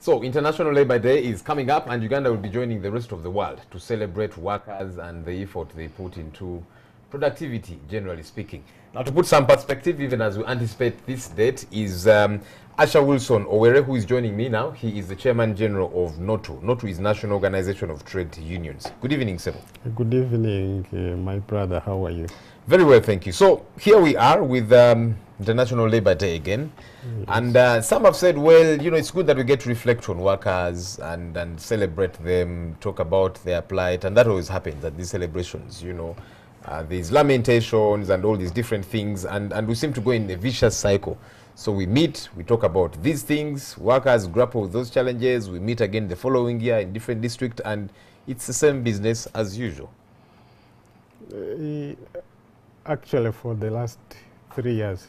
So, International Labour Day is coming up, and Uganda will be joining the rest of the world to celebrate workers and the effort they put into productivity, generally speaking. Now, to put some perspective, even as we anticipate this date, is Usher Owere, who is joining me now. He is the Chairman General of NOTU. NOTU is National Organization of Trade Unions. Good evening, sir. Good evening, my brother. How are you? Very well, thank you. So, here we are with International Labour Day again. Yes. And some have said, well, you know, it's good that we get to reflect on workers and celebrate them, talk about their plight. And that always happens at these celebrations, you know. There's lamentations and all these different things. And we seem to go in a vicious cycle. So we meet, we talk about these things, workers grapple with those challenges. We meet again the following year in different districts. And it's the same business as usual. Actually, for the last 3 years,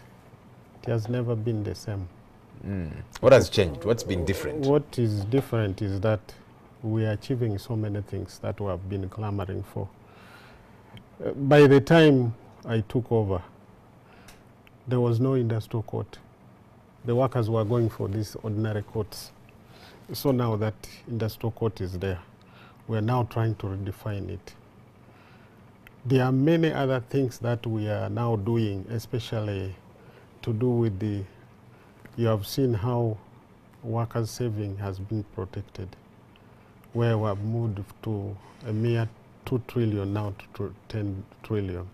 it has never been the same. What has changed? What's been different? What is different is that we are achieving so many things that we have been clamoring for. By the time I took over, there was no industrial court. The workers were going for these ordinary courts. So now that industrial court is there, we are now trying to redefine it. There are many other things that we are now doing, especially to do with the, you have seen how workers' saving has been protected, where we have moved to a mere 2 trillion now to 10 trillion.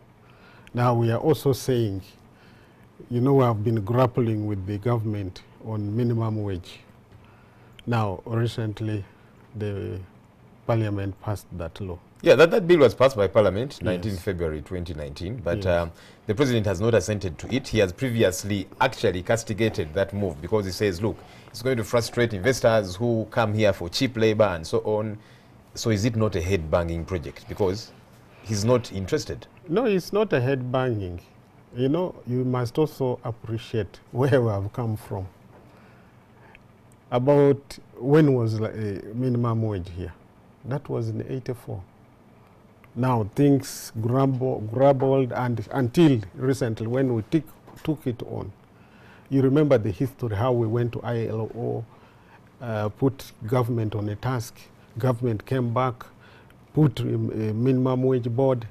Now we are also saying, you know, we have been grappling with the government on minimum wage. Now, recently, the Parliament passed that law. Yeah, that bill was passed by Parliament 19 February 2019, but the President has not assented to it. He has previously actually castigated that move because he says, look, it's going to frustrate investors who come here for cheap labor and so on. So is it not a head-banging project? Because he's not interested. No, it's not a head-banging. You know, you must also appreciate where we have come from. About when was minimum wage here? That was in '84. Now things grumbled and until recently when we took it on. You remember the history, how we went to ILO, put government on a task. Government came back, put a minimum wage board.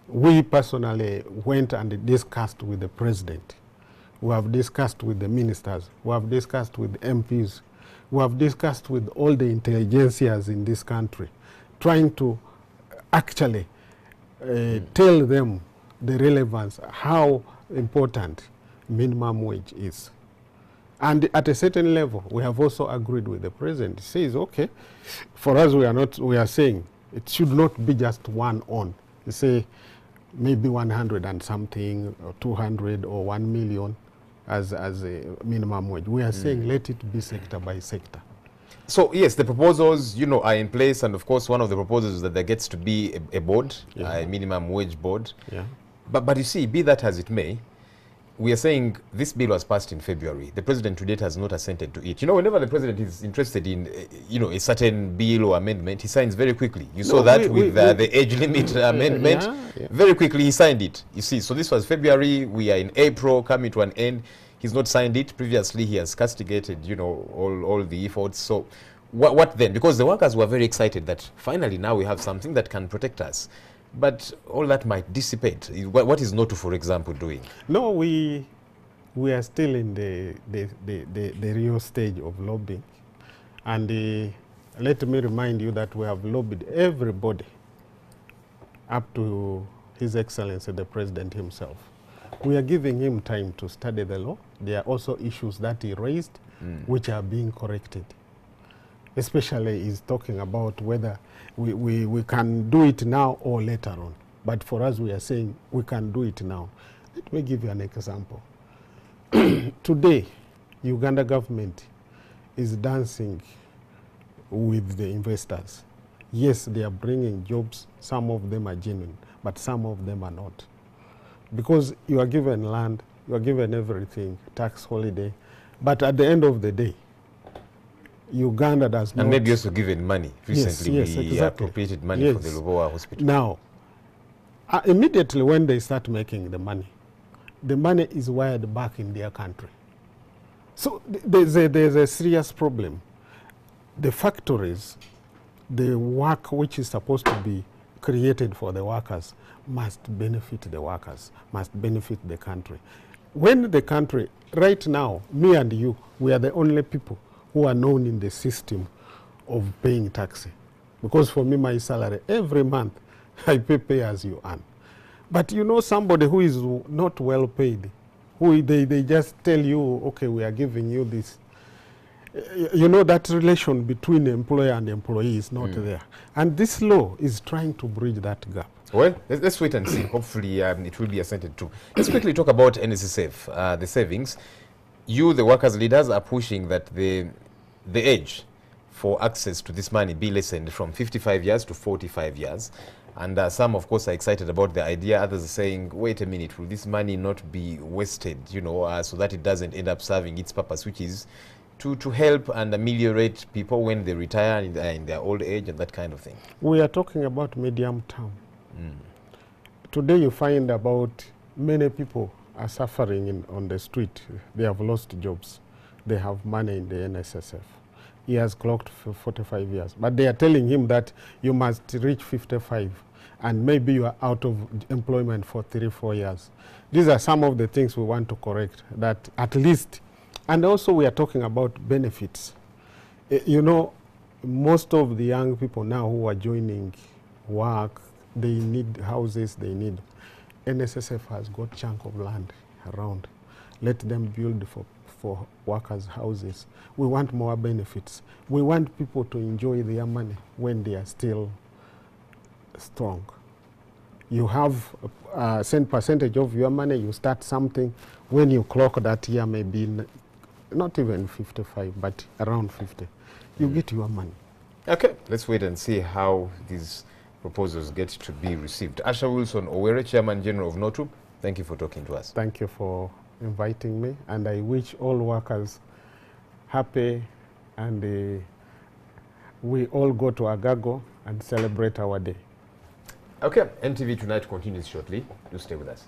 We personally went and discussed with the president. We have discussed with the ministers. We have discussed with MPs. We have discussed with all the intelligentsias in this country, trying to actually tell them the relevance, how important minimum wage is. And at a certain level, we have also agreed with the president. He says, okay, for us, we are saying it should not be just one on. You say maybe 100 and something, or 200 or 1 million as a minimum wage. We are saying let it be sector by sector. So yes, the proposals, you know, are in place, and of course, one of the proposals is that there gets to be a board, a minimum wage board. Yeah. But you see, be that as it may, we are saying this bill was passed in February. The president to date has not assented to it. You know, whenever the president is interested in, you know, a certain bill or amendment, he signs very quickly. You saw that with the age limit amendment. Very quickly, he signed it. You see, so this was February. We are in April, coming to an end. He's not signed it. Previously, he has castigated, you know, all the efforts. So what then? Because the workers were very excited that finally now we have something that can protect us. But all that might dissipate. What is NOTU, for example, doing? No, we are still in the real stage of lobbying. And let me remind you that we have lobbied everybody up to His Excellency, the President himself. We are giving him time to study the law. There are also issues that he raised which are being corrected. Especially he's talking about whether we can do it now or later on. But for us, we are saying we can do it now. Let me give you an example. Today, Uganda government is dancing with the investors. Yes, they are bringing jobs. Some of them are genuine, but some of them are not. Because you are given land, you are given everything, tax holiday, but at the end of the day, Uganda does not... And maybe also given money. Recently, we appropriated money for the Owere hospital. Now, immediately when they start making the money is wired back in their country. So there's a serious problem. the factories, the work which is supposed to be created for the workers must benefit the workers, must benefit the country. When the country, right now, me and you, we are the only people who are known in the system of paying tax. Because for me, my salary, every month, I pay as you earn. But you know somebody who is not well paid, who they just tell you, okay, we are giving you this. You know, that relation between employer and employee is not there. And this law is trying to bridge that gap. Well, let's wait and see. Hopefully it will be assented to. Let's quickly talk about NSSF, the savings. You, the workers' leaders, are pushing that the age for access to this money be lessened from 55 years to 45 years. And some, of course, are excited about the idea. Others are saying, wait a minute, will this money not be wasted, you know, so that it doesn't end up serving its purpose, which is to help and ameliorate people when they retire in their old age and that kind of thing? We are talking about medium term. Today you find about many people are suffering on the street. They have lost jobs. They have money in the NSSF. He has clocked for 45 years. But they are telling him that you must reach 55 and maybe you are out of employment for 3-4 years. These are some of the things we want to correct, that at least. And also we are talking about benefits. You know, most of the young people now who are joining work, they need houses, they need. NSSF has got chunk of land around. Let them build for workers' houses. We want more benefits. We want people to enjoy their money when they are still strong. You have a certain percentage of your money, you start something. When you clock that year, maybe not even 55, but around 50, you get your money. Okay, let's wait and see how these proposals get to be received. Usher Wilson Owere, Chairman General of NOTU, thank you for talking to us. Thank you for inviting me, and I wish all workers happy, and we all go to Agago and celebrate our day. Okay, NTV Tonight continues shortly. Do stay with us.